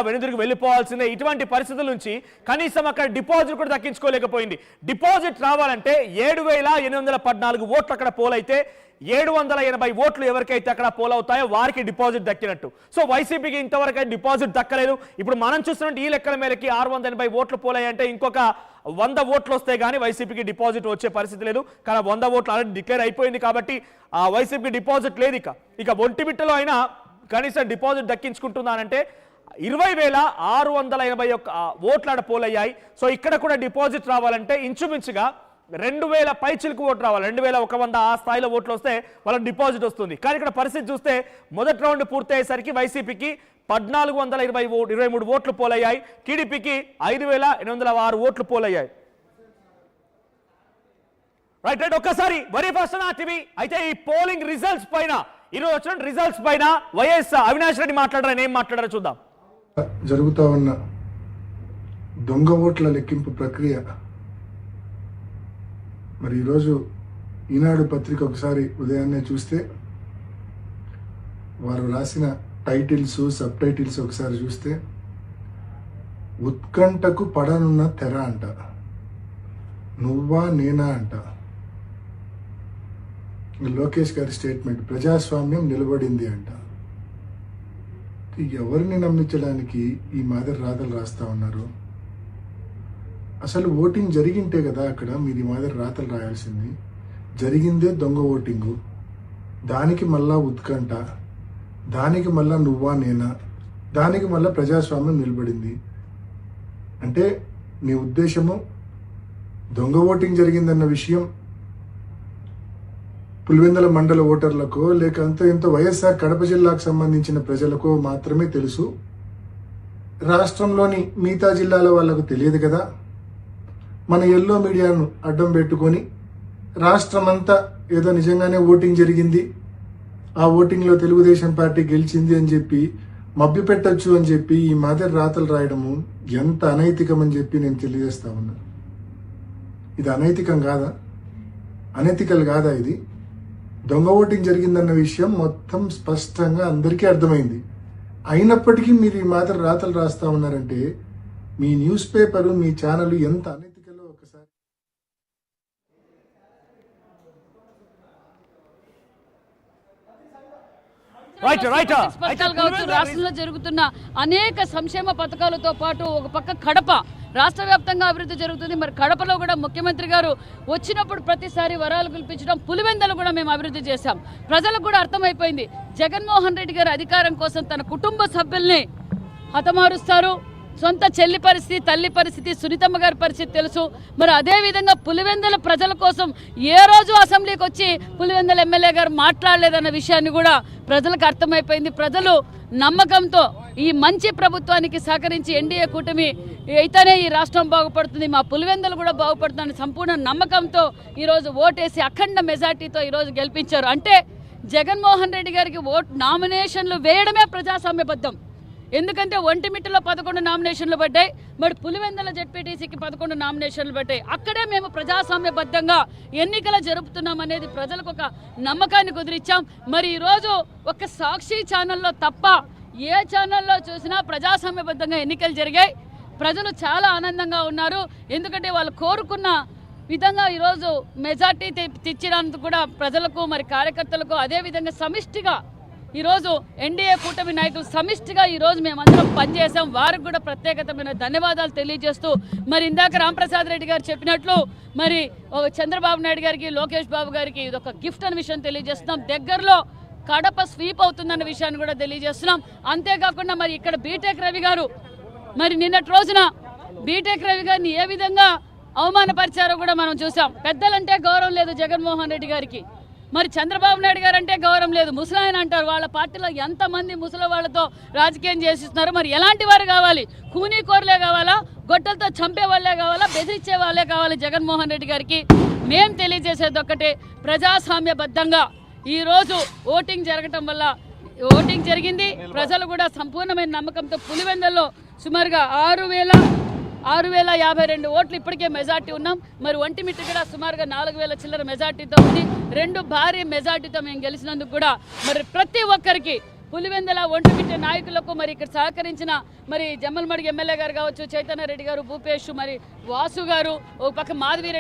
వెనుదిరిగి వెళ్ళిపోవాల్సిందే. ఇటువంటి పరిస్థితుల నుంచి కనీసం అక్కడ డిపాజిట్ కూడా దక్కించుకోలేకపోయింది. డిపాజిట్ రావాలంటే 7,814 ఓట్లు అక్కడ పోలైతే 780 ఓట్లు ఎవరికైతే అక్కడ పోల్ అవుతాయో వారికి డిపాజిట్ దక్కినట్టు. సో వైసీపీకి ఇంతవరకు డిపాజిట్ దక్కలేదు. ఇప్పుడు మనం చూస్తున్నట్టు ఈ లెక్కల మేరకి 680 ఓట్లు పోలయ్యంటే ఇంకొక 100 ఓట్లు వస్తే గానీ వైసీపీకి డిపాజిట్ వచ్చే పరిస్థితి లేదు. కానీ 100 ఓట్లు ఆల్రెడీ డిక్లేర్ అయిపోయింది కాబట్టి ఆ వైసీపీకి డిపాజిట్ లేదు. ఇక ఒంటిమిట్టలో అయినా కనీసం డిపాజిట్ దక్కించుకుంటుందానంటే 20,681 ఓట్లాడ పోలయ్యాయి. సో ఇక్కడ కూడా డిపాజిట్ రావాలంటే ఇంచుమించుగా 2,000 పైచిలకు ఓట్లు రావాలి. 2,100 ఆ స్థాయిలో ఓట్లు వస్తే వాళ్ళకి డిపాజిట్ వస్తుంది. కానీ ఇక్కడ పరిస్థితి చూస్తే మొదటి రౌండ్ పూర్తయ్యేసరికి వైసీపీకి 1,423 ఓట్లు పోలయ్యాయి. టీడీపీకి 5,806 ఓట్లు పోలయ్యాయి. రైట్ రైట్ ఒక్కసారి వరి ఫస్ట్ టీవీ అయితే ఈ పోలింగ్ రిజల్ట్స్ పైన ఈరోజు వచ్చిన రిజల్ట్స్ పైన వైఎస్ అవినాష్ రెడ్డి మాట్లాడారని ఏం మాట్లాడారో చూద్దాం. జరుగుతా ఉన్న దొంగ ఓట్ల లెక్కింపు ప్రక్రియ మరి ఈరోజు ఈనాడు పత్రిక ఒకసారి ఉదయాన్నే చూస్తే వారు రాసిన టైటిల్స్ సబ్ టైటిల్స్ ఒకసారి చూస్తే ఉత్కంఠకు పడనున్న తెర అంట, నువ్వా నేనా అంట. లోకేష్ గారి స్టేట్మెంట్, ప్రజాస్వామ్యం నిలబడింది అంట. ఎవరిని నమ్మించడానికి ఈ మాదిరి రాతలు రాస్తా ఉన్నారు? అసలు ఓటింగ్ జరిగింటే కదా అక్కడ మీరు ఈ మాదిరి రాతలు రాయాల్సింది. జరిగిందే దొంగ ఓటింగు, దానికి మళ్ళా ఉత్కంఠ, దానికి మళ్ళా నువ్వా నేనా, దానికి మళ్ళా ప్రజాస్వామ్యం నిలబడింది అంటే మీ ఉద్దేశము దొంగ ఓటింగ్ జరిగిందన్న విషయం పులివెందుల మండల ఓటర్లకో లేక ఎంతో వైఎస్ఆర్ కడప జిల్లాకు సంబంధించిన ప్రజలకో మాత్రమే తెలుసు. రాష్ట్రంలోని మిగతా జిల్లాల వాళ్లకు తెలియదు కదా. మన ఎల్లో మీడియాను అడ్డం పెట్టుకొని రాష్ట్రమంతా ఏదో నిజంగానే ఓటింగ్ జరిగింది, ఆ ఓటింగ్లో తెలుగుదేశం పార్టీ గెలిచింది అని చెప్పి మభ్యపెట్టచ్చు అని చెప్పి ఈ మాదిరి రాతలు రాయడము ఎంత అనైతికం అని చెప్పి నేను తెలియజేస్తా ఉన్నా. ఇది అనైతికం కాదా? అనైతికల్ కాదా? ఇది దొంగ ఓటింగ్ జరిగిందన్న విషయం మొత్తం స్పష్టంగా అందరికీ అర్థమైంది. అయినప్పటికీ మీరు ఈ మాదిరి రాతలు రాస్తా ఉన్నారంటే మీ న్యూస్ పేపరు మీ ఛానల్ ఎంత అనైతికలో ఒకసారి రాష్ట్రంలో జరుగుతున్న అనేక సంక్షేమ పథకాలతో పాటు ఒక పక్క కడప రాష్ట్ర వ్యాప్తంగా అభివృద్ధి జరుగుతుంది. మరి కడపలో కూడా ముఖ్యమంత్రి గారు వచ్చినప్పుడు ప్రతిసారి వరాలు కల్పించడం, పులివెందలు కూడా మేము అభివృద్ధి చేశాం. ప్రజలకు కూడా అర్థమైపోయింది జగన్మోహన్ రెడ్డి గారు అధికారం కోసం తన కుటుంబ సభ్యుల్ని హతమారుస్తారు. సొంత చెల్లి పరిస్థితి, తల్లి పరిస్థితి, సునీతమ్మ గారి పరిస్థితి తెలుసు. మరి అదేవిధంగా పులివెందుల ప్రజల కోసం ఏ రోజు అసెంబ్లీకి వచ్చి పులివెందుల ఎమ్మెల్యే గారు మాట్లాడలేదన్న విషయాన్ని కూడా ప్రజలకు అర్థమైపోయింది. ప్రజలు నమ్మకంతో ఈ మంచి ప్రభుత్వానికి సహకరించి ఎన్డీఏ కూటమి అయితేనే ఈ రాష్ట్రం బాగుపడుతుంది, మా పులివెందులు కూడా బాగుపడుతుందని సంపూర్ణ నమ్మకంతో ఈరోజు ఓటేసి అఖండ మెజార్టీతో ఈరోజు గెలిపించారు. అంటే జగన్మోహన్ రెడ్డి గారికి నామినేషన్లు వేయడమే ప్రజాస్వామ్యబద్ధం. ఎందుకంటే ఒంటిమిట్టలో 11 నామినేషన్లు పడ్డాయి, మరి పులివెందుల జెడ్పీటీసీకి 11 నామినేషన్లు పడ్డాయి. అక్కడే మేము ప్రజాస్వామ్యబద్ధంగా ఎన్నికలు జరుపుతున్నాం అనేది ప్రజలకు ఒక నమ్మకాన్ని కుదిరిచ్చాం. మరి ఈరోజు ఒక సాక్షి ఛానల్లో తప్ప ఏ ఛానల్లో చూసినా ప్రజాస్వామ్యబద్ధంగా ఎన్నికలు జరిగాయి. ప్రజలు చాలా ఆనందంగా ఉన్నారు. ఎందుకంటే వాళ్ళు కోరుకున్న విధంగా ఈరోజు మెజార్టీ తెచ్చినందుకు కూడా ప్రజలకు మరి కార్యకర్తలకు అదేవిధంగా సమిష్టిగా ఈరోజు ఎన్డీఏ కూటమి నాయకులు సమిష్టిగా ఈరోజు మేమందరం పనిచేసాం. వారికి కూడా ప్రత్యేకతమైన ధన్యవాదాలు తెలియజేస్తూ మరి ఇందాక రాంప్రసాద్ రెడ్డి గారు చెప్పినట్లు మరి చంద్రబాబు నాయుడు గారికి, లోకేష్ బాబు గారికి ఇది ఒక గిఫ్ట్ అనే విషయం తెలియజేస్తున్నాం. దగ్గరలో కడప స్వీప్ అవుతుందన్న విషయాన్ని కూడా తెలియజేస్తున్నాం. అంతేకాకుండా మరి ఇక్కడ బీటెక్ రవి గారు మరి నిన్నటి రోజున బీటెక్ రవి గారిని ఏ విధంగా అవమానపరిచారో కూడా మనం చూసాం. పెద్దలంటే గౌరవం లేదు జగన్మోహన్ రెడ్డి గారికి, మరి చంద్రబాబు నాయుడు గారు అంటే గౌరవం లేదు. ముసలాయన అంటారు. వాళ్ళ పార్టీలో ఎంతమంది ముసలి వాళ్ళతో రాజకీయం చేసిస్తున్నారు. మరి ఎలాంటి వారు కావాలి? కూనీకోరులే కావాలా, గొడ్డలతో చంపే వాళ్ళే కావాలా, బెదిరించే వాళ్ళే కావాలి జగన్మోహన్ రెడ్డి గారికి? మేం తెలియజేసేది ఒక్కటే, ప్రజాస్వామ్యబద్ధంగా ఈరోజు ఓటింగ్ జరగటం వల్ల ఓటింగ్ జరిగింది. ప్రజలు కూడా సంపూర్ణమైన నమ్మకంతో పులివెందుల్లో సుమారుగా 6,052 ఓట్లు ఇప్పటికే మెజార్టీ ఉన్నాం. మరి ఒంటిమిట్టు కూడా సుమారుగా 4,000 చిల్లర మెజార్టీతో ఉంది. 2 భారీ మెజార్టీతో మేము గెలిచినందుకు కూడా మరి ప్రతి ఒక్కరికి పులివెందల ఒంటిమిట్ట నాయకులకు మరి ఇక్కడ సహకరించిన మరి జమ్మలమడుగు ఎమ్మెల్యే గారు కావచ్చు, చైతన్య రెడ్డి గారు, భూపేష్, మరి వాసు గారు, ఒక పక్క మాధవి